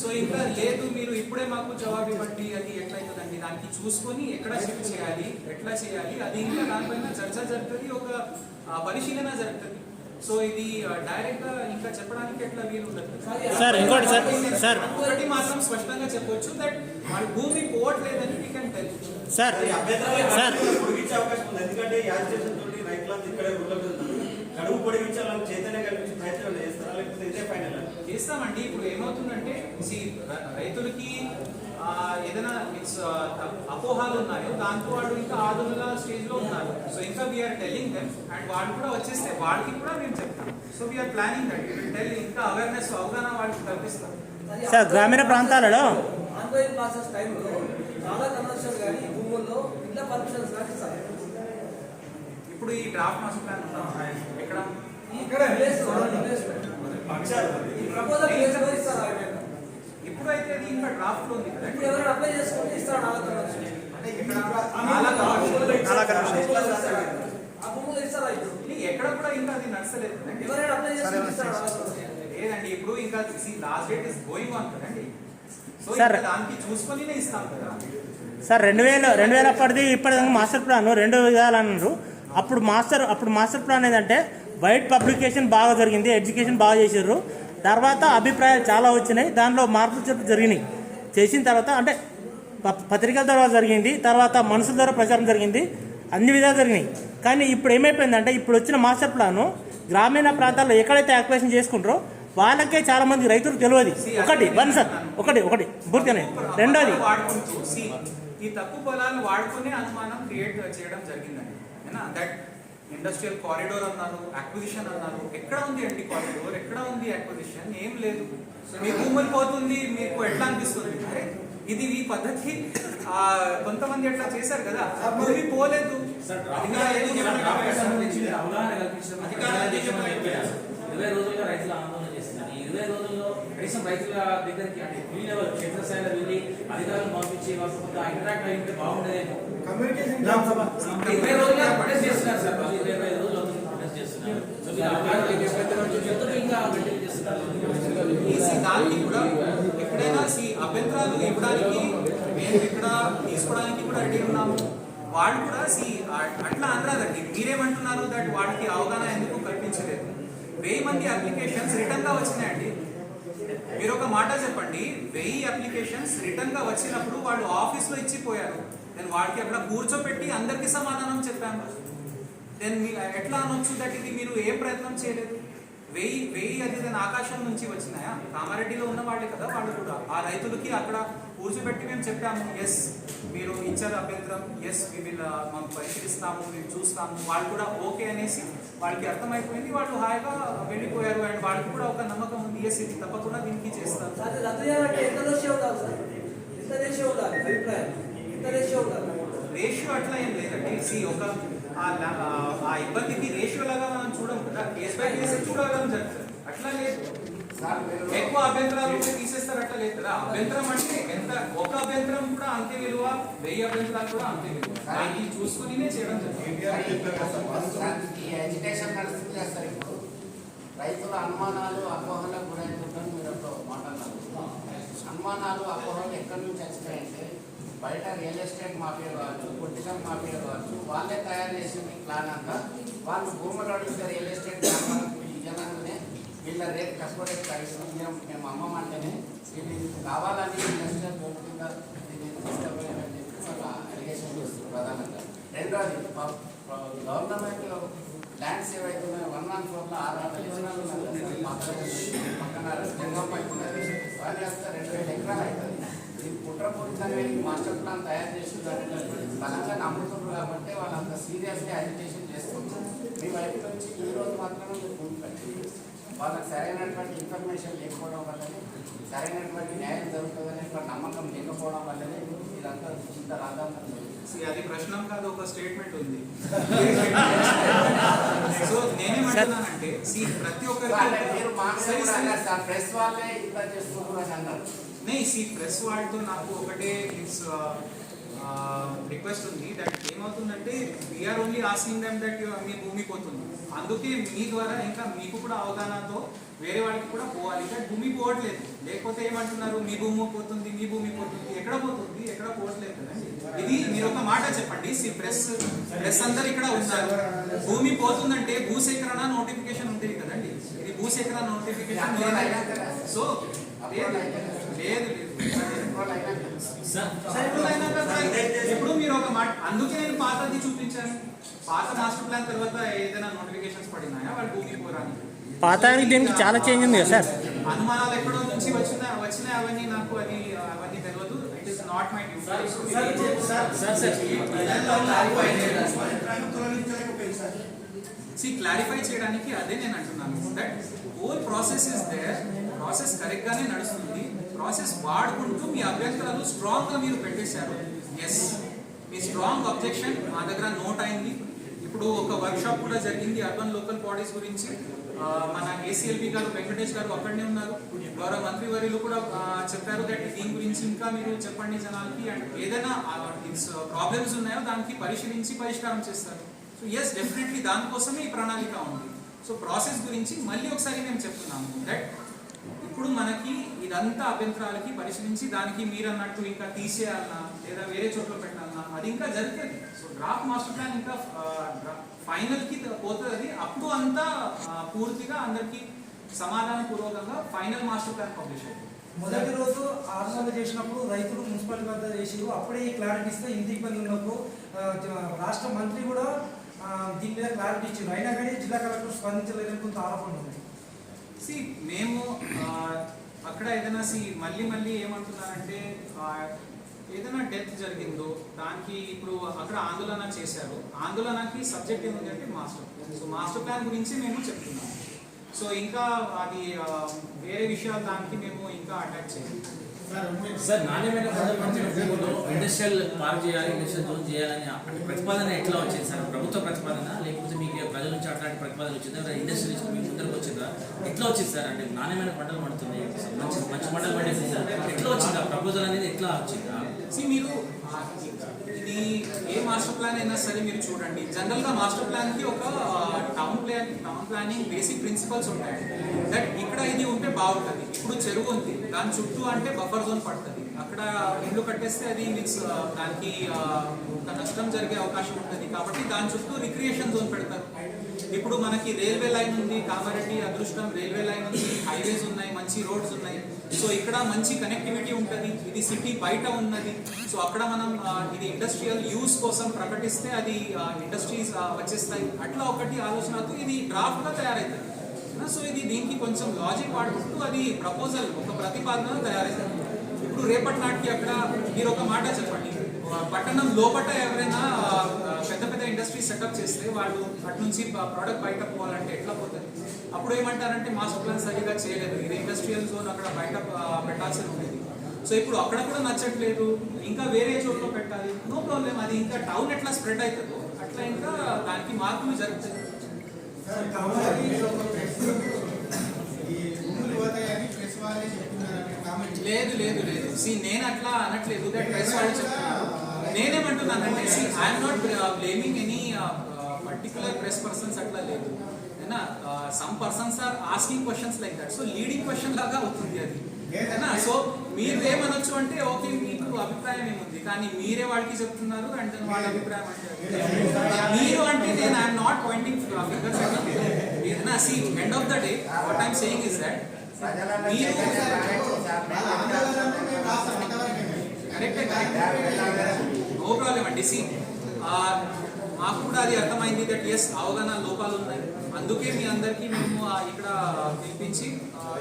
సో ఇంకా లేదు మీరు ఇప్పుడే మాకు జవాబు ఇవ్వండి అది ఎట్లయితుందండి, దానికి చూసుకొని ఎక్కడ షిఫ్ట్ చేయాలి, ఎట్లా చేయాలి, అది ఇంకా దానిపైన చర్చ జరుగుతుంది, ఒక పరిశీలన జరుగుతుంది. సో ఇది డైరెక్ట్ గా ఇంకా చెప్పడానికి ఎట్లా వీలు ఉండదు సార్. ఇంకోటి సార్ ఒకటి మాత్రం స్పష్టంగా చెప్పొచ్చు దట్ వాళ్ళ భూమి పోవట్లేదని వీ కెన్ టెల్ సార్. పొడిగించే అవకాశం ఉంది, ఎందుకంటే యాజిటేషన్ తోటి రైతులంతా ఇక్కడే ఉండగలుగుతారు. గడువు పొడిగించాలని చైతన్య కల్పించే ప్రయత్నం చేస్తారా, లేకపోతే ఇదే ఫైనల్ చేస్తామండి. ఇప్పుడు ఏమవుతుందంటే రైతులకి ఏదైనా అపోహాలు ఉన్నాయో దాంతో వాళ్ళు ఇంకా ఆందోళన స్టేజ్ లో ఉన్నారు. సో ఇంకా వీఆర్ టెల్లింగ్ దెమ్ అండ్ వాళ్ళు కూడా వచ్చేస్తే వాళ్ళకి కూడా మేము చెప్తాం. So we're planning that will tell, ఇంకా అవేర్నెస్ అవగాహన వాళ్ళకి కల్పిస్తాం. సార్ గ్రామీణ ప్రాంతాలలో ఆన్లైన్ ప్రాసెస్ టైంలో చాలా కమర్షియల్ కానీ భూముల్లో ఇళ్ళ పర్మిషన్స్ కానీ ఇస్తారు. ఇప్పుడు ఈ డ్రాఫ్ట్ మాస్టర్ ప్లాన్ ఎక్కడ ఇక్కడ ఈ ప్రపోజల్ ఇస్తారు. ఇప్పుడు అయితే అది ఇంకా డ్రాఫ్ట్ లో ఉంది కదా. ఇప్పుడు ఎవరైనా అప్లై చేసుకుంటే ఇస్తారు నాలుగు కమర్షియల్. ఆ భూములు ఇస్తారా? ఇప్పుడు ఎక్కడ కూడా ఇంకా అది నచ్చలేదు ఎవరైనా అప్లై చేసుకుంటే ఇస్తారు లేదండి. ఇప్పుడు ఇంకా last date is going on కదండి. సో దానికి చూసుకొని ఇస్తాం కదా సార్. 2000 అప్పటిది ఇప్పటిదాకా మాస్టర్ ప్లాన్ 2 విధాలు అన్నారు. అప్పుడు మాస్టర్ ప్లాన్ ఏంటంటే వైడ్ పబ్లికేషన్ బాగా జరిగింది, ఎడ్యుకేషన్ బాగా చేసారు. తర్వాత అభిప్రాయాలు చాలా వచ్చినాయి, దానిలో మార్పులు చెప్పు జరిగినాయి. చేసిన తర్వాత అంటే పత్రికల ద్వారా జరిగింది, తర్వాత మనుషుల ద్వారా ప్రచారం జరిగింది, అన్ని విధాలు జరిగినాయి. కానీ ఇప్పుడు ఏమైపోయిందంటే ఇప్పుడు వచ్చిన మాస్టర్ ప్లాను గ్రామీణ ప్రాంతాల్లో ఎక్కడైతే యాక్టివేషన్ చేసుకుంటారో వాళ్ళకే చాలా మంది రైతులకు తెలియదు. ఒకటి పూర్తిగానే. రెండోది ఈ తప్పు పొలాలు వాడుకునే అనుమానం క్రియేట్ చేయడం జరిగిందండి. దట్ ఇండస్ట్రియల్ కారిడోర్ అన్నారు, అక్విజిషన్ అన్నారు. ఎక్కడ ఉంది అండి కారిడోర్, ఎక్కడ ఉంది అక్విజిషన్? ఏం లేదు. మీ భూములు పోతుంది, మీకు ఎట్లా అనిపిస్తుంది? అరే ఇది ఈ పద్ధతి కొంతమంది ఎట్లా చేశారు కదా, భూమి పోలేదు. 20 రోజులుగా రైతులు ఆందోళన చేస్తున్నారు. ఈ 20 రోజుల్లో కనీసం రైతుల దగ్గరికి అంటే ఫీల్డ్ లెవెల్ క్షేత్రస్థాయిలో వెళ్ళి అధికారులు పంపించి వాళ్ళతో కొంత ఇంటరాక్ట్ అయి ఉంటే బాగుండేదేమో. 20 రోజులుగా ప్రొటెస్ట్ చేస్తున్నారు సార్. 25 రోజులు ప్రొటెస్ట్ చేస్తున్నారు. ఇంకా కంటిన్యూ చేస్తున్నారు. దానికి కూడా ఎక్కడైనా అభ్యంతరాలు ఇవ్వడానికి మేము ఇక్కడ తీసుకోవడానికి కూడా రెడీ ఉన్నాము. వాళ్ళు కూడా అట్లా అనరాదండి. మీరేమంటున్నారు దట్ వాళ్ళకి అవగాహన ఎందుకు కల్పించలేదు? 1000 మంది అప్లికేషన్స్ రిటర్న్ గా వచ్చినాయండి. మీరు ఒక మాట చెప్పండి, 1000 అప్లికేషన్స్ రిటర్న్ గా వచ్చినప్పుడు వాళ్ళు ఆఫీస్ లో ఇచ్చిపోయారు. నేను వాళ్ళకి అక్కడ కూర్చోపెట్టి అందరికి సమాధానం చెప్పాను. దెన్ ఎట్లా అనొచ్చు దట్ ఇది మీరు ఏ ప్రయత్నం చేయలేదు? 1000 అది దాని ఆకాశం నుంచి వచ్చినాయా? కామారెడ్డిలో ఉన్న వాళ్ళే కదా వాళ్ళు కూడా. ఆ రైతులకి అక్కడ కూర్చోబెట్టి మేము చెప్పాము, ఎస్ మీరు ఇచ్చారు అభ్యంతరం, ఎస్ మేము పరిశీలిస్తాము, మేము చూస్తాము. వాళ్ళు కూడా ఓకే అనేసి వాళ్ళకి అర్థమైపోయింది, వాళ్ళు హాయిగా వెళ్ళిపోయారు. అండ్ వాళ్ళకి కూడా ఒక నమ్మకం ఉంది, ఎస్ ఇది తప్పకుండా దీనికి చేస్తారు. ఎంత రేషియో ఉండాలి అభిప్రాయం, ఎంత రేషియో ఉండాలి? రేషియో అట్లా ఏం లేదండి. ఒక ఆ ఇబ్బందికి రేషియో లాగా మనం చూడం కదా, కేస్ బై కేసు చూడగలం జరుగుతుంది. అట్లా లేదు, ఎక్కువ అభ్యంతరాలు ఉంటే తీసేస్తారు అట్లా లేదు కదా. అభ్యంతరం అంటే ఎంత, ఒక అభ్యంతరం కూడా అంతే విలువ, 1000 అభ్యంతరాలు కూడా అంతే విలువ. దాన్ని చూసుకుని చేయడం జరుగుతుంది. ఎడ్యుకేషన్ నడుస్తుంది సార్. ఇప్పుడు రైతుల అనుమానాలు అపోహలకు గురవుతుంటారు. మీరు ఒక మాట్లాడారు, అనుమానాలు అపోహలు ఎక్కడి నుంచి వచ్చినాయంటే బయట రియల్ ఎస్టేట్ మాఫియా కావచ్చు, పొలిటికల్ మాఫియా కావచ్చు, వాళ్ళే తయారు చేసిన ప్లాన్ అంతా. వాళ్ళు భూములు అడిగితే రియల్ ఎస్టేట్ వ్యాపారం ఇవ్వగానే వీళ్ళ రేట్ తక్కువ రేట్ తగ్గిస్తున్నాం మేము అమ్మమంటేనే వీళ్ళు కావాలని ఇండస్ట్రియల్ బోర్డు కింద తీసుకుపోయారని చెప్పి వాళ్ళ అలిగేషన్ చేస్తారు ప్రధానంగా. రెండోది గవర్నమెంట్ ల్యాండ్స్ ఏవైతే ఉన్నాయో 114లో 600 ఎకరాలు పక్కన జంగం పైపు ఉన్నది, వాళ్ళు వస్తే 2000 ఎకరాలు అవుతుంది. దీన్ని కుట్రపూరితంగా మాస్టర్ ప్లాన్ తయారు చేసి బలంగా నమ్ముతున్నారు కాబట్టి వాళ్ళు అంత సీరియస్గా అజిటేషన్ చేస్తున్నారు. మీ వైపు నుంచి ఈ రోజు మాత్రమే మీరు ముందుకు వాళ్ళకి సరైనటువంటి ఇన్ఫర్మేషన్ లేకపోవడం వల్లనే, సరైనటువంటి న్యాయం జరుగుతుందనే నమ్మకం లేకపోవడం వల్లనే ఇదంతా ఇంత రాజాంతం. అది ప్రశ్న కాదు, ఒక స్టేట్మెంట్ ఉంది. సో నేనేమంటున్నానంటే ప్రతి మీరు మాట్లాడారు ప్రెస్ వాళ్ళే ఇంత చేస్తున్నారు అని అన్నారు. ప్రెస్ వాళ్ళతో నాకు ఒకటే రిక్వెస్ట్ ఉంది. దట్ ఏమవుతుందంటే we are only asking them that మీ భూమి పోతుంది, అందుకే మీ ద్వారా ఇంకా మీకు కూడా అవగాహనతో వేరే వాళ్ళకి కూడా పోవాలి. దట్ భూమి పోవట్లేదు, లేకపోతే ఏమంటున్నారు మీ భూమి పోతుంది, మీ భూమి పోతుంది. ఎక్కడ పోతుంది, ఎక్కడ పోవట్లేదు కదండి. ఇది మీరు ఒక మాట చెప్పండి. ప్రెస్ అందరు ఇక్కడ ఉన్నారు, భూమి పోతుందంటే భూసేకరణ నోటిఫికేషన్ ఉంటుంది కదండి. ఇది భూసేకరణ నోటిఫికేషన్ లేదు. సో లేదు ఇప్పుడు మీరు ఒక మాట, అందుకే నేను పాతది చూపించాను. పాత మాస్టర్ ప్లాన్ తర్వాత ఏదైనా నోటిఫికేషన్స్ పడినాయా వాళ్ళు భూమి పోరానికి? పాతానికి దీనికి చాలా చేంజ్ ఉంది కదా సార్. అనుమానాలు ఎక్కడో నుంచి వచ్చినాయి అవన్నీ నాకు అవన్నీ తెలియదు. It is not my duty. Clarify చేయడానికి అదే నేను అంటున్నాను. That whole process is there, process correct గానే నడుస్తుంది. ప్రాసెస్ వాడుకుంటూ మీ అభ్యంతరాలు స్ట్రాంగ్ గా మీరు పెట్టేశారు. ఎస్, మీ స్ట్రాంగ్ అబ్జెక్షన్ మా దగ్గర నోట్ అయింది. ఇప్పుడు ఒక వర్క్ షాప్ కూడా జరిగింది అర్బన్ లోకల్ బాడీస్ గురించి. మన ఏసీఎల్బీ గారు వెంకటేష్ గారు అక్కడనే ఉన్నారు. గౌరవ మంత్రి వర్యులు కూడా చెప్పారు దట్ దీని గురించి ఇంకా మీరు చెప్పండి జనాలకి, అండ్ ఏదైనా ప్రాబ్లమ్స్ ఉన్నాయో దానికి పరిశీలించి పరిష్కారం చేస్తారు. సో ఎస్, డెఫినెట్లీ దానికోసమే ఈ ప్రణాళిక ఉంది. సో ప్రాసెస్ గురించి మళ్ళీ ఒకసారి మేము చెప్తున్నాము దట్ ఇప్పుడు మనకి ఇదంతా అభ్యంతరాలకి పరిశీలించి దానికి మీరు అన్నట్టు ఇంకా తీసేయాలన్నా లేదా వేరే చోట్ల పెట్టాలన్నా అది ఇంకా జరుగుతుంది. సో డ్రాఫ్ట్ మాస్టర్ ప్లాన్ ఇంకా ఫైనల్కి పోతుంది. అప్పుడు అంతా పూర్తిగా అందరికీ సమాధానపూర్వకంగా ఫైనల్ మాస్టర్ ప్లాన్ పబ్లిష్ అవుతుంది. మొదటి రోజు ఆందోళన చేసినప్పుడు రైతులు మున్సిపాలిటీ వద్ద చేసిరు, అప్పుడే ఈ క్లారిటీ ఇస్తే ఇంటి ఇబ్బంది ఉన్నప్పుడు రాష్ట్ర మంత్రి కూడా దీని మీద క్లారిటీ ఇచ్చారు. అయినా కానీ జిల్లా కలెక్టర్ స్పందించలేదని కొంత ఆరోపణ ఉంది. మేము అక్కడ ఏదైనా మళ్ళీ ఏమంటున్నారంటే ఏదైనా డెత్ జరిగిందో దానికి ఇప్పుడు అక్కడ ఆందోళన చేశారు. ఆందోళనకి సబ్జెక్ట్ ఏముంది అంటే master plan. So master plan గురించి మేము చెప్తున్నాము. సో ఇంకా అది వేరే విషయాలు దానికి మేము ఇంకా అటాచ్ చేయాలి. సార్ నాణ్యమైన భూముల్లో ఇండస్ట్రియల్ పార్క్ చేయాలి, ఇండస్ట్రియల్ జోన్ చేయాలని ప్రతిపాదన ఎట్లా వచ్చింది సార్? ప్రభుత్వ ప్రతిపాదన లేకపోతే మీకు ప్రజల నుంచి అట్లాంటి ప్రతిపాదన వచ్చిందా? ఇండస్ట్రీ నుంచి మీకు ముందరకు వచ్చిందా? ఎట్లా వచ్చింది సార్? అంటే నాణ్యమైన పంటలు పండుతున్నాయి, మంచి పంటలు పండేది ఎట్లా వచ్చిందా? ప్రపోజల్ అనేది ఎట్లా వచ్చిందా? మీరు ఇది ఏ మాస్టర్ ప్లాన్ అయినా సరే మీరు చూడండి. జనరల్ గా మాస్టర్ ప్లాన్ కి ఒక టౌన్ ప్లానింగ్ బేసిక్ ప్రిన్సిపల్స్ ఉంటాయి. దట్ ఇక్కడ ఇది ఉంటే బాగుంటుంది. ఇప్పుడు చెరువు ఉంది, దాని చుట్టూ అంటే బఫర్ జోన్ పడుతుంది. అక్కడ ఇల్లు కట్టేస్తే అది మీన్స్ దానికి ఒక నష్టం జరిగే అవకాశం ఉంటుంది. కాబట్టి దాని చుట్టూ రిక్రియేషన్ జోన్ పెడతారు. ఇప్పుడు మనకి రైల్వే లైన్ ఉంది, కామారెడ్డి అదృష్టం రైల్వే లైన్ ఉంది, హైవేస్ ఉన్నాయి, మంచి రోడ్స్ ఉన్నాయి. సో ఇక్కడ మంచి కనెక్టివిటీ ఉంటుంది. ఇది సిటీ బయట ఉన్నది. సో అక్కడ మనం ఇది ఇండస్ట్రియల్ యూస్ కోసం ప్రకటిస్తే అది ఇండస్ట్రీస్ వచ్చేస్తాయి. అట్లా ఒకటి ఆలోచనతో ఇది డ్రాఫ్ట్ గా తయారవుతుంది. సో ఇది దీనికి కొంచెం లాజిక్ వాడుకుంటూ అది ప్రపోజల్ ఒక ప్రతిపాదన తయారవుతుంది. ఇప్పుడు రేపటి నాటికి అక్కడ మీరు ఒక మాట చెప్పండి, పట్టణం లోపల ఎవరైనా పెద్ద ఇండస్ట్రీ సెటప్ చేస్తే వాళ్ళు అటు నుంచి ప్రోడక్ట్ బయట పోవాలంటే ఎట్లా పోతుంది? అప్పుడు ఏమంటారంటే మాస్టర్ ప్లాన్ సరిగా చేయలేదు, ఇది ఇండస్ట్రియల్ జోన్ అక్కడ బయట పెట్టాల్సి ఉండేది. సో ఇప్పుడు అక్కడ కూడా నచ్చట్లేదు, ఇంకా వేరే చోట్ల పెట్టాలి, నో ప్రాబ్లం. అది ఇంకా టౌన్ ఎట్లా స్ప్రెడ్ అవుతుందో అట్లా ఇంకా దానికి మార్పులు జరుగుతాయి. లేదు లేదు లేదు నేను అట్లా అనట్లేదు, దట్ ప్రెస్ వాళ్ళు చెప్తున్నారు. నేనేమంటున్నానంటే I'm not blaming any particular press persons, అట్లా లేదు. Some persons are asking questions like that. So leading question లాగా అవుతుంది అది. సో మీరు ఏమనొచ్చు అంటే ఓకే మీకు అభిప్రాయం ఏముంది, కానీ మీరే వాడికి చెప్తున్నారు అంటే వాళ్ళ అభిప్రాయం అంటే మీరు అంటే నేను ఐఎమ్ నాట్ పాయింటింగ్ ఫిగర్స్ అట్లా. See end of the day what I'm saying is that మీరు నో ప్రాబ్లం అండి. సి మాకు కూడా అది అర్థమైంది దట్ ఎస్ అవగాహన లోపాలు ఉన్నాయి, అందుకే మీ అందరికీ మేము ఇక్కడ పిలిపించి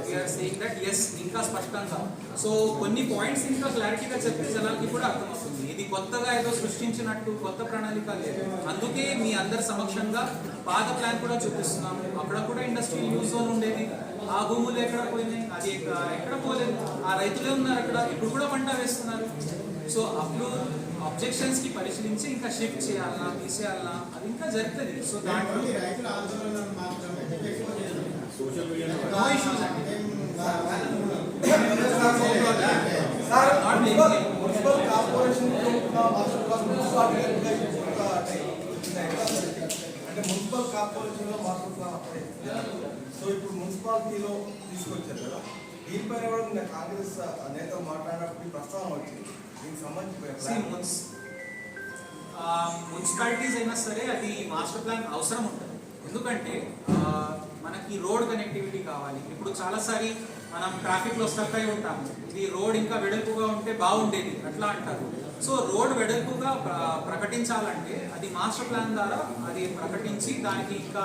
వీఆర్ సేయింగ్ దట్ ఎస్ ఇంకా స్పష్టంగా. సో కొన్ని పాయింట్స్ ఇంకా క్లారిటీగా చెప్తే జనాలకి కూడా అర్థమవుతుంది. ఇది కొత్తగా ఏదో సృష్టించినట్టు కొత్త ప్రణాళిక లేదు. అందుకే మీ అందరి సమక్షంగా పాత ప్లాన్ కూడా చూపిస్తున్నాము. అక్కడ కూడా ఇండస్ట్రియల్ యూజ్ జోన్ ఉండేది, ఆ భూములు ఎక్కడ పోయినాయి, అది ఎక్కడ పోలేదు, ఆ రైతులే ఉన్నారు అక్కడ, ఇప్పుడు కూడా పంట వేస్తున్నారు. సో అప్పుడు అబ్జెక్షన్స్ కి పరిశీలించి ఇంకా షిఫ్ట్ చేయాలన్నా తీసేయాలన్నా అది ఇంకా జరుగుతుంది. సో దాంట్లో నో ఇష్యూస్ అండి. మున్సిపల్ కార్పొరేషన్ అంటే మున్సిపల్ కార్పొరేషన్ లో మాట్లాడుతున్నాం. సో ఇప్పుడు మున్సిపాలిటీలో తీసుకొచ్చారు కదా, దీనిపైన కూడా నిన్న కాంగ్రెస్ నేతలు మాట్లాడినప్పుడు ప్రస్తావన వచ్చింది. దీనికి సంబంధించి మున్సిపాలిటీస్ అయినా సరే అది మాస్టర్ ప్లాన్ అవసరం ఉంటుంది. ఎందుకంటే మనకి రోడ్ కనెక్టివిటీ కావాలి. ఇప్పుడు చాలాసారి మనం ట్రాఫిక్లో స్టక్ అయి ఉంటాము, ఇది రోడ్ ఇంకా వెడల్పుగా ఉంటే బాగుండేది అట్లా అంటారు. సో రోడ్ వెడల్పుగా ప్రకటించాలంటే అది మాస్టర్ ప్లాన్ ద్వారా అది ప్రకటించి దానికి ఇంకా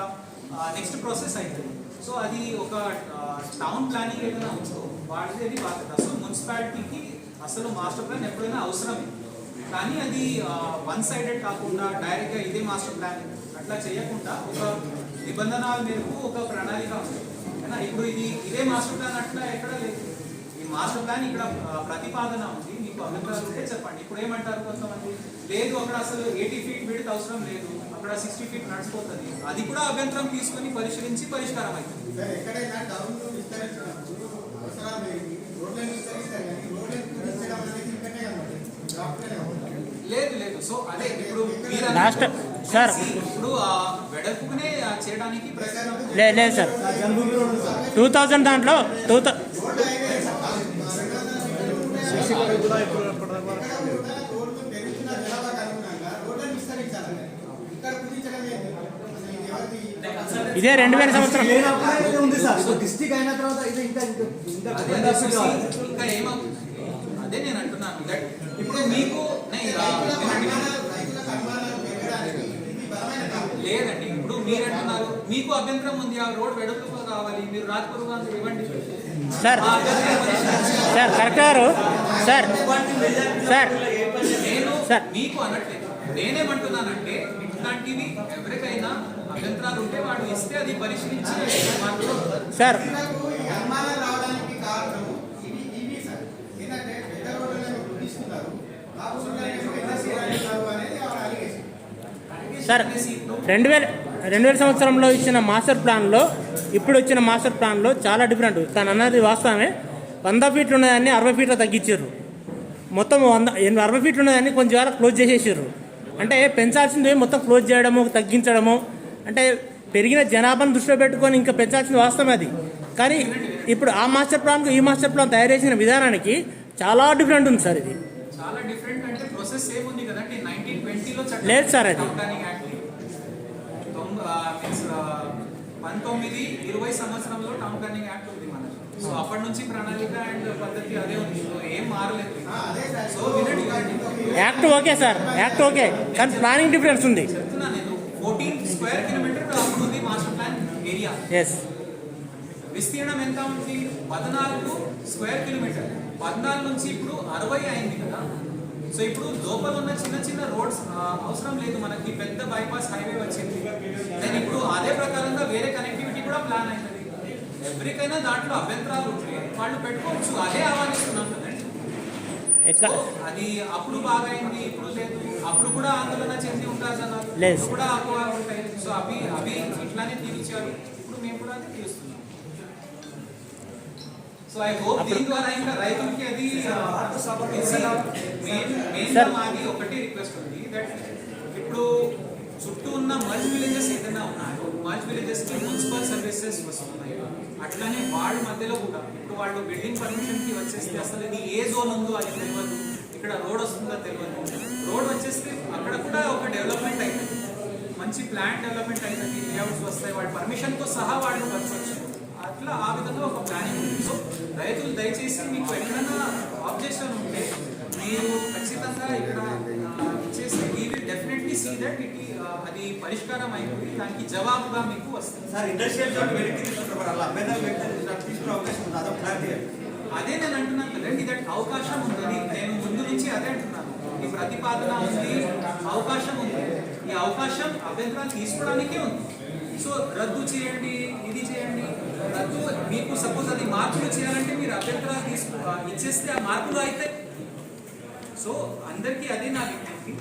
నెక్స్ట్ ప్రాసెస్ అవుతుంది. సో అది ఒక టౌన్ ప్లానింగ్ ఏదైనా ఉందో వాడిది అది బాధ్యత. సో మున్సిపాలిటీకి అసలు మాస్టర్ ప్లాన్ ఎప్పుడైనా అవసరమే, కానీ అది వన్ సైడెడ్ కాకుండా డైరెక్ట్గా ఇదే మాస్టర్ ప్లాన్ అట్లా చేయకుండా ఒక నిబంధనల మేరకు ఒక ప్రణాళిక ఉంది. ఇప్పుడు ఇదే మాస్టర్ ప్లాన్ అట్లా ఎక్కడ లేదు. ఈ మాస్టర్ ప్లాన్ ఇక్కడ ప్రతిపాదన ఉంది, మీకు అభిప్రాయాలు ఉంటే చెప్పండి. ఇప్పుడు ఏమంటారు కొంతమంది, లేదు అక్కడ అసలు 80 feet విడ్త్ అవసరం లేదు, అక్కడ 60 feet నడిచిపోతుంది. అది కూడా అభ్యంతరం తీసుకొని పరిశీలించి పరిష్కారం అవుతుంది. లేదు లేదు. సో అదే ఇప్పుడు లాస్ట్ సార్ ఇప్పుడు వెడల్పునే చేయడానికి లేదు సార్ 2000 దాంట్లో ఇదే 2000 సంవత్సరం ఉంది సార్. డిస్ట్రిక్ట్ అయిన తర్వాత ఇది ఇంకా ఏమవుతుంది అదే నేను అంటున్నాను. దట్ ఇప్పుడు మీకు లేదండి, ఇప్పుడు మీరు అంటున్నారు మీకు అభ్యంతరం ఉంది, ఆ రోడ్ వెడల్పుగా కావాలి, మీరు రాజపురంగా ఇవ్వండి సార్. సార్ కరెక్ట్ గారు సార్ సార్ నేను మీకు అనట్లేదు. నేనేమంటున్నానంటే ఇట్లాంటివి ఎవరికైనా అభ్యంతరాలు ఉంటే వాడు ఇస్తే అది పరిశీలించి సార్ సార్ 2000 సంవత్సరంలో ఇచ్చిన మాస్టర్ ప్లాన్లో ఇప్పుడు వచ్చిన మాస్టర్ ప్లాన్లో చాలా డిఫరెంట్. తను అన్నది వాస్తవమే. 100 feet ఉన్నదాన్ని 60 feet తగ్గించారు. మొత్తం 60 feet ఉన్నదాన్ని కొంచెం వరకు క్లోజ్ చేసేసారు. అంటే పెంచాల్సింది మొత్తం క్లోజ్ చేయడము తగ్గించడము, అంటే పెరిగిన జనాభాను దృష్టిలో పెట్టుకొని ఇంకా పెంచాల్సింది వాస్తవం అది. కానీ ఇప్పుడు ఆ మాస్టర్ ప్లాన్కు ఈ మాస్టర్ ప్లాన్ తయారు చేసిన విధానానికి చాలా డిఫరెంట్ ఉంది సార్. ఇది చాలా డిఫరెంట్ అంటే ప్రాసెస్ సేమ్ ఉంది కదండి. 1920లో లేదు సార్, అది 1920 సంవత్సరంలో టౌన్ ప్లానింగ్ యాక్ట్ ఉంది మనకి. సో అప్పటి నుంచి ప్రణాళిక అండ్ పద్ధతి అదే ఉంది, ఏం మారలేదు. సో వినండి, act okay sir, act okay, కానీ ప్లానింగ్ డిఫరెన్స్ ఉంది. చెప్తున్నా నేను 14 square kilometer అప్పుడు ఉంది మాస్టర్ ప్లాన్ ఏరియా. ఎస్ విస్తీర్ణం ఎంత ఉంది? 14 square kilometer. 14 నుంచి ఇప్పుడు 60 అయింది కదా. సో ఇప్పుడు లోపల ఉన్న చిన్న చిన్న రోడ్స్ అవసరం లేదు మనకి, పెద్ద బైపాస్ హైవే వచ్చింది. నేను ఇప్పుడు అదే ప్రకారంగా వేరే కనెక్టివిటీ కూడా ప్లాన్ అవుతుంది. ఎవరికైనా దాంట్లో అభ్యంతరాలు ఉంటే వాళ్ళు పెట్టుకోవచ్చు, అదే ఆహ్వానిస్తున్నాం కదండి. ఎక్కడ అది అప్పుడు బాగా అయింది, ఇప్పుడు లేదు. అప్పుడు కూడా ఆందోళన చెంది ఉంటారు కదా, లేదు. ఇప్పుడు కూడా అపోహలు ఉంటాయి. సో అవి ఇట్లానే తీర్చారు, ఇప్పుడు మేము కూడా అదే తీరుస్తున్నాం. సో ఐ హోప్ దీని ద్వారా ఇంకా రైతులకి అది మెయిన్గా మాది ఒకటి రిక్వెస్ట్ ఉంది, దట్ ఇప్పుడు చుట్టూ ఉన్న మర్జ్ విలేజెస్ ఏదైనా ఉన్నాయో మర్జ్ విలేజెస్ కి మున్సిపల్ సర్వీసెస్ వస్తున్నాయి. అట్లానే వాళ్ళ మధ్యలో కూడా ఇప్పుడు వాళ్ళు బిల్డింగ్ పర్మిషన్ కి వచ్చేస్తే అసలు ఇది ఏ జోన్ ఉందో అది తెలియదు, ఇక్కడ రోడ్ వస్తుందో తెలియదు. రోడ్ వచ్చేస్తే అక్కడ కూడా ఒక డెవలప్మెంట్ అవుతుంది, మంచి ప్లాన్ డెవలప్మెంట్ అవుతుంది, లేఅవుట్స్ వస్తాయి, వాళ్ళ పర్మిషన్తో సహా వాళ్ళు వచ్చవచ్చు. అట్లా ఆ విధంగా ఒక ప్లానింగ్ ఉంది. సో రైతులు దయచేసి మీకు ఎక్కడైనా ఆబ్జెక్షన్ ఉంటే మీరు ఖచ్చితంగా ఇక్కడ ఇచ్చేసి we will definitely see that అది పరిష్కారం అయిపోయి దానికి జవాబుగా మీకు వస్తుంది. సార్ ఇండస్ట్రియల్ జోన్ వెనక్కి తీసుకుంటారు, అలా అభ్యంతరం వ్యక్తం తీసుకునే అవకాశం ఉంది, అదొక క్లారిటీ. అదే నేను అంటున్నాను కదండి, దట్ అవకాశం ఉంది. నేను ముందు నుంచి అదే అంటున్నాను, ఈ ప్రతిపాదన ఉంది, అవకాశం ఉంది. ఈ అవకాశం అభ్యంతరాలు తీసుకోవడానికే ఉంది. సో రద్దు చేయండి, ఇది చేయండి, రద్దు మీకు సపోజ్ అది మార్పులు చేయాలంటే మీరు అభ్యంతరాలు ఇచ్చేస్తే ఆ మార్పులు అయితే. సో అందరికీ అదే నా విజ్ఞప్తి,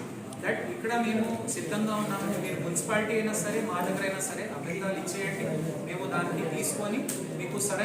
దట్ ఇక్కడ మేము సిద్ధంగా ఉన్నాము. మీరు మున్సిపాలిటీ అయినా సరే మా దగ్గర అయినా సరే అభ్యంతరాలు ఇచ్చేయండి, మేము దాన్ని తీసుకొని మీకు సరైన